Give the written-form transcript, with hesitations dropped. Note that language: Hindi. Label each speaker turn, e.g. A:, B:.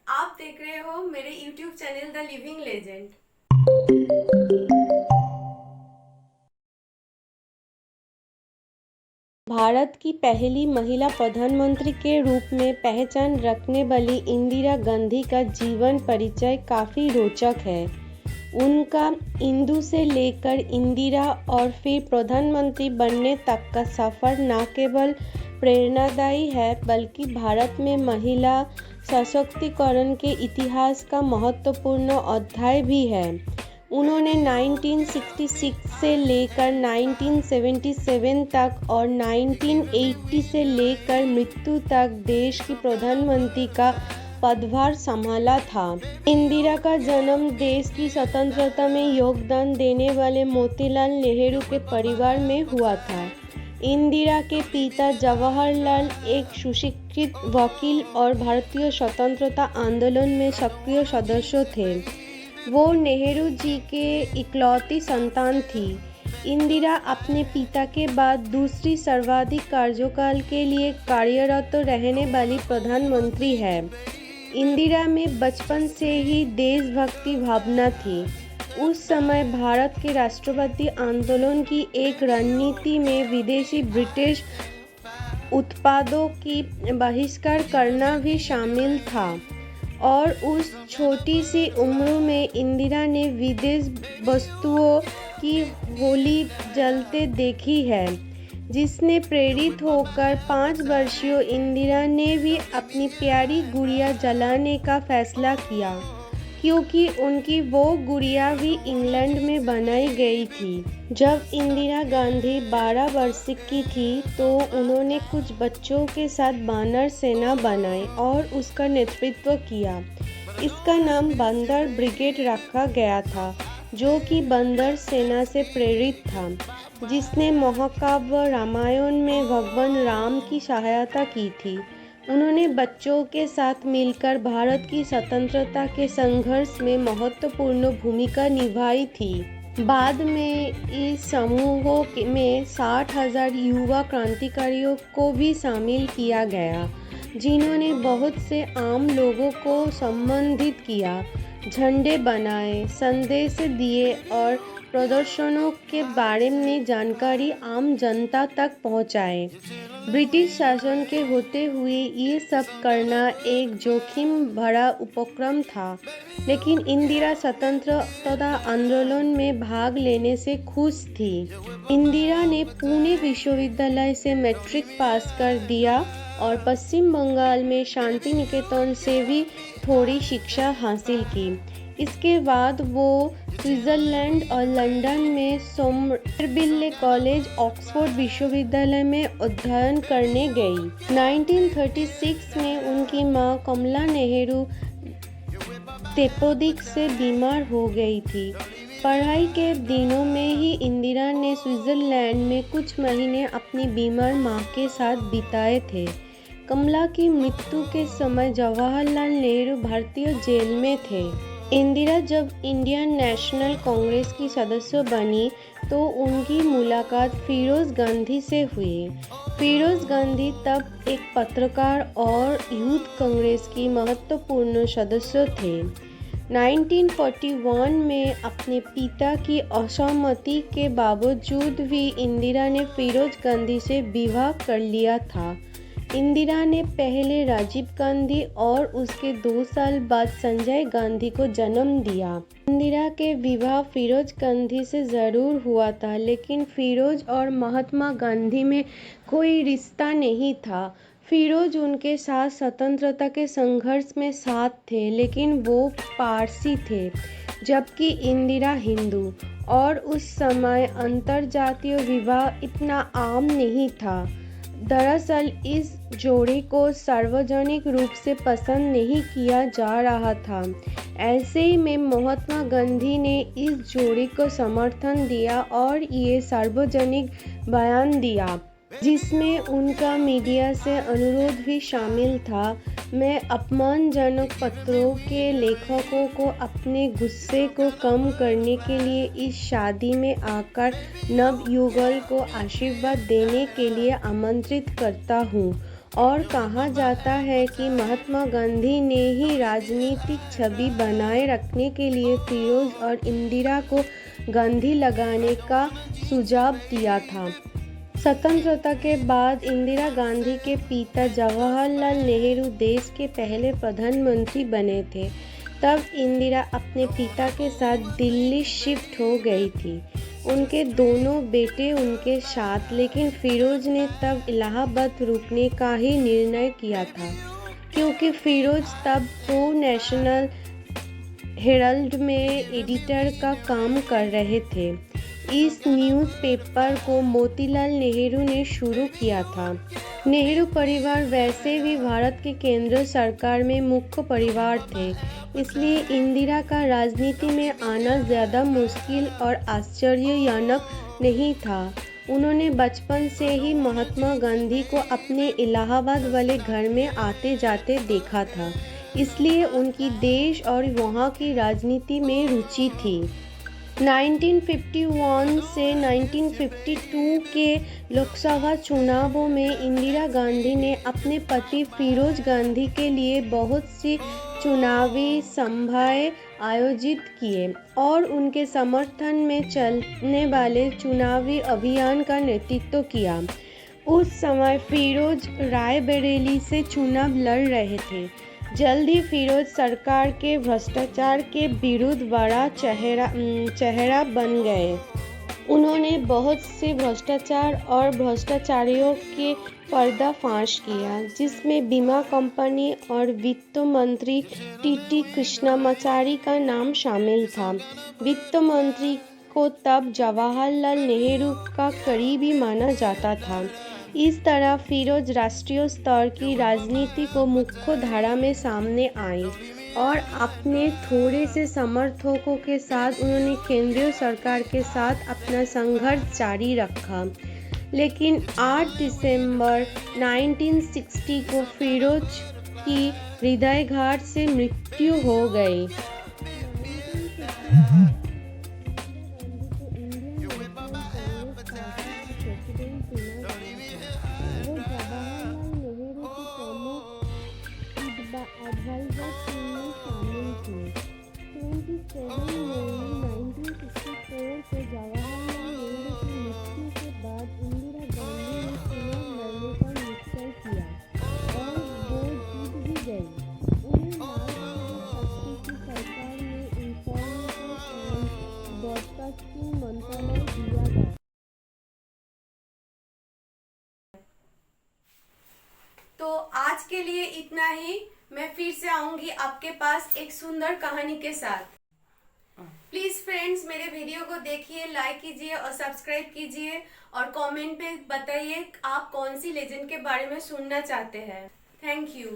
A: आप देख रहे हो मेरे YouTube channel the living legend.
B: Bharat की पहली महिला प्रधानमंत्री के रूप में पहचान रखने वाली इंदिरा गांधी का जीवन परिचय काफ़ी रोचक है। उनका इंदु से लेकर इंदिरा और फिर प्रधानमंत्री बनने तक का सफ़र न केवल प्रेरणादायी है बल्कि भारत में महिला सशक्तिकरण के इतिहास का महत्वपूर्ण अध्याय भी है। उन्होंने 1966 से लेकर 1977 तक और 1980 से लेकर मृत्यु तक देश की प्रधानमंत्री का पदभार संभाला था। इंदिरा का जन्म देश की स्वतंत्रता में योगदान देने वाले मोतीलाल नेहरू के परिवार में हुआ था। इंदिरा के पिता जवाहरलाल एक सुशिक्षित वकील और भारतीय स्वतंत्रता आंदोलन में सक्रिय सदस्य थे। वो नेहरू जी के इकलौती संतान थी। इंदिरा अपने पिता के बाद दूसरी सर्वाधिक कार्यकाल के लिए कार्यरत रहने वाली प्रधानमंत्री है। इंदिरा में बचपन से ही देशभक्ति भावना थी। उस समय भारत के राष्ट्रवादी आंदोलन की एक रणनीति में विदेशी ब्रिटिश उत्पादों की बहिष्कार करना भी शामिल था और उस छोटी सी उम्र में इंदिरा ने विदेश वस्तुओं की होली जलते देखी है, जिसने प्रेरित होकर 5 वर्षीय इंदिरा ने भी अपनी प्यारी गुड़िया जलाने का फैसला किया, क्योंकि उनकी वो गुड़िया भी इंग्लैंड में बनाई गई थी। जब इंदिरा गांधी 12 वर्ष की थी तो उन्होंने कुछ बच्चों के साथ बानर सेना बनाई और उसका नेतृत्व किया। इसका नाम बंदर ब्रिगेड रखा गया था, जो कि बंदर सेना से प्रेरित था, जिसने महाकाव्य रामायण में भगवान राम की सहायता की थी। उन्होंने बच्चों के साथ मिलकर भारत की स्वतंत्रता के संघर्ष में महत्वपूर्ण भूमिका निभाई थी। बाद में इस समूहों में 60,000 युवा क्रांतिकारियों को भी शामिल किया गया, जिन्होंने बहुत से आम लोगों को संबोधित किया, झंडे बनाए, संदेश दिए और प्रदर्शनों के बारे में जानकारी आम जनता तक पहुंचाए। ब्रिटिश शासन के होते हुए ये सब करना एक जोखिम भरा उपक्रम था, लेकिन इंदिरा स्वतंत्रता आंदोलन में भाग लेने से खुश थी। इंदिरा ने पुणे विश्वविद्यालय से मैट्रिक पास कर दिया और पश्चिम बंगाल में शांति निकेतन से भी थोड़ी शिक्षा हासिल की। इसके बाद वो स्विट्जरलैंड और लंदन में सोमरविल्ले कॉलेज, ऑक्सफोर्ड विश्वविद्यालय में अध्ययन करने गई। 1936 में उनकी मां कमला नेहरू तपेदिक से बीमार हो गई थी। पढ़ाई के दिनों में ही इंदिरा ने स्विट्जरलैंड में कुछ महीने अपनी बीमार मां के साथ बिताए थे। कमला की मृत्यु के समय जवाहरलाल नेहरू भारतीय जेल में थे। इंदिरा जब इंडियन नेशनल कांग्रेस की सदस्य बनी तो उनकी मुलाकात फिरोज गांधी से हुई। फिरोज गांधी तब एक पत्रकार और यूथ कांग्रेस की महत्वपूर्ण सदस्य थे। 1941 में अपने पिता की असहमति के बावजूद भी इंदिरा ने फिरोज गांधी से विवाह कर लिया था। इंदिरा ने पहले राजीव गांधी और उसके 2 साल बाद संजय गांधी को जन्म दिया। इंदिरा के विवाह फिरोज गांधी से जरूर हुआ था, लेकिन फिरोज और महात्मा गांधी में कोई रिश्ता नहीं था। फिरोज उनके साथ स्वतंत्रता के संघर्ष में साथ थे, लेकिन वो पारसी थे, जबकि इंदिरा हिंदू, और उस समय अंतरजातीय विवाह इतना आम नहीं था। दरअसल इस जोड़ी को सार्वजनिक रूप से पसंद नहीं किया जा रहा था। ऐसे में महात्मा गांधी ने इस जोड़ी को समर्थन दिया और ये सार्वजनिक बयान दिया, जिसमें उनका मीडिया से अनुरोध भी शामिल था। मैं अपमानजनक पत्रों के लेखकों को अपने गुस्से को कम करने के लिए इस शादी में आकर नवयुगल को आशीर्वाद देने के लिए आमंत्रित करता हूँ और कहा जाता है कि महात्मा गांधी ने ही राजनीतिक छवि बनाए रखने के लिए फिरोज और इंदिरा को गांधी लगाने का सुझाव दिया था। स्वतंत्रता के बाद इंदिरा गांधी के पिता जवाहरलाल नेहरू देश के पहले प्रधानमंत्री बने थे। तब इंदिरा अपने पिता के साथ दिल्ली शिफ्ट हो गई थी। उनके दोनों बेटे उनके साथ, लेकिन फिरोज ने तब इलाहाबाद रुकने का ही निर्णय किया था, क्योंकि फिरोज तब तो नेशनल हेराल्ड में एडिटर का काम कर रहे थे। इस न्यूज़पेपर को मोतीलाल नेहरू ने शुरू किया था। नेहरू परिवार वैसे भी भारत के केंद्र सरकार में मुख्य परिवार थे, इसलिए इंदिरा का राजनीति में आना ज़्यादा मुश्किल और आश्चर्यजनक नहीं था। उन्होंने बचपन से ही महात्मा गांधी को अपने इलाहाबाद वाले घर में आते जाते देखा था, इसलिए उनकी देश और वहाँ की राजनीति में रुचि थी। 1951 से 1952 के लोकसभा चुनावों में इंदिरा गांधी ने अपने पति फिरोज गांधी के लिए बहुत सी चुनावी सभाएं आयोजित किए और उनके समर्थन में चलने वाले चुनावी अभियान का नेतृत्व किया। उस समय फिरोज रायबरेली से चुनाव लड़ रहे थे। जल्द ही फिरोज सरकार के भ्रष्टाचार के विरुद्ध बड़ा चेहरा बन गए। उन्होंने बहुत से भ्रष्टाचार और भ्रष्टाचारियों के पर्दाफाश किया, जिसमें बीमा कंपनी और वित्त मंत्री टी कृष्णमाचारी का नाम शामिल था। वित्त मंत्री को तब जवाहरलाल नेहरू का करीबी माना जाता था। इस तरह फिरोज राष्ट्रीय स्तर की राजनीति को मुख्य धारा में सामने आई और अपने थोड़े से समर्थकों के साथ उन्होंने केंद्रीय सरकार के साथ अपना संघर्ष जारी रखा। लेकिन 8 दिसंबर 1960 को फिरोज की हृदयाघात से मृत्यु हो गई।
A: तो आज के लिए इतना ही। मैं फिर से आऊंगी आपके पास एक सुंदर कहानी के साथ। प्लीज फ्रेंड्स, मेरे वीडियो को देखिए, लाइक कीजिए और सब्सक्राइब कीजिए और कमेंट पे बताइए आप कौन सी लेजेंड के बारे में सुनना चाहते हैं। Thank you.